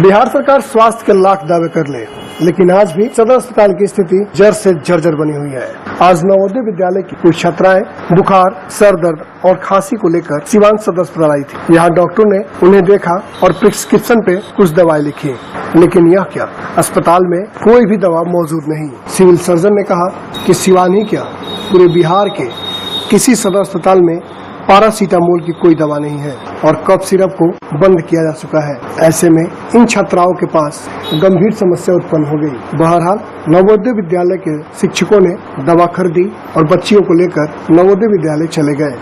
बिहार सरकार स्वास्थ्य के लाख दावे कर ले, लेकिन आज भी सदर अस्पताल की स्थिति जड़ से जर्जर बनी हुई है। आज नवोदय विद्यालय की कुछ छात्राएं बुखार, सर दर्द और खांसी को लेकर सिवान सदर अस्पताल आई थी। यहाँ डॉक्टर ने उन्हें देखा और प्रिस्क्रिप्शन पे कुछ दवाएं लिखी, लेकिन यह क्या, अस्पताल में कोई भी दवा मौजूद नहीं। सिविल सर्जन ने कहा कि सिवान ही क्या, पूरे बिहार के किसी सदर अस्पताल में पैरासीटामोल की कोई दवा नहीं है और कफ सिरप को बंद किया जा चुका है। ऐसे में इन छात्राओं के पास गंभीर समस्या उत्पन्न हो गई। बहरहाल नवोदय विद्यालय के शिक्षकों ने दवा खरीदी और बच्चियों को लेकर नवोदय विद्यालय चले गए।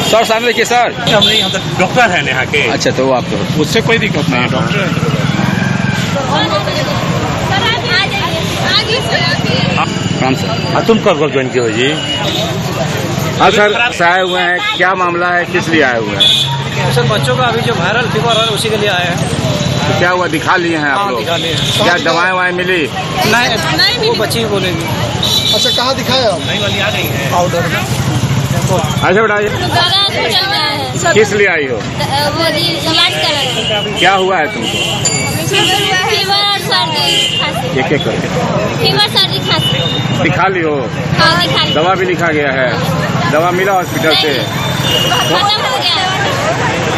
सर सामने देखिए सर, हमने यहाँ तक डॉक्टर है यहाँ के। अच्छा, तो आप तो उससे कोई दिक्कत नहीं, डॉक्टर है। तुम कब ज्वाइन किए हो जी? हाँ सर, आए हुए हैं, क्या मामला है, किस लिए आए हुए हैं? सर बच्चों का अभी जो वायरल फीवर है उसी के लिए आए हैं। तो क्या हुआ, दिखा लिए हैं आप लोग? दिखा लिए। क्या दवाएं मिली? नहीं, वो बच्ची बोलेगी। अच्छा, कहाँ दिखाया? नई वाली आ गई है। अच्छा बताइए, किस लिए आई हो? वो जी इलाज कराना। क्या हुआ है तुमको? फीवर और सर्दी खांसी। एक एक करके फीवर सर्दी खांसी। दिखा ली हो? हाँ, दिखा ली। दवा भी लिखा गया है? दवा मिला हॉस्पिटल से? खत्म हो गया,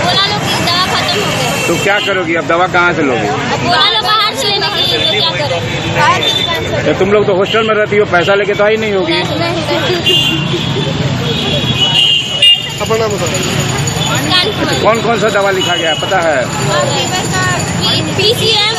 बोला लोग कि दवा खत्म हो गया। तो क्या करोगी अब, दवा कहाँ से लोगी? बोला लोग बाहर से लेने के लिए, तो क्या करें? तो तुम लोग तो हॉस्टल में रहती हो, पैसा लेके तो आई नहीं होगी। अपना बताओ। कौन कौन सा दवा लिखा गया है, पता है? PCM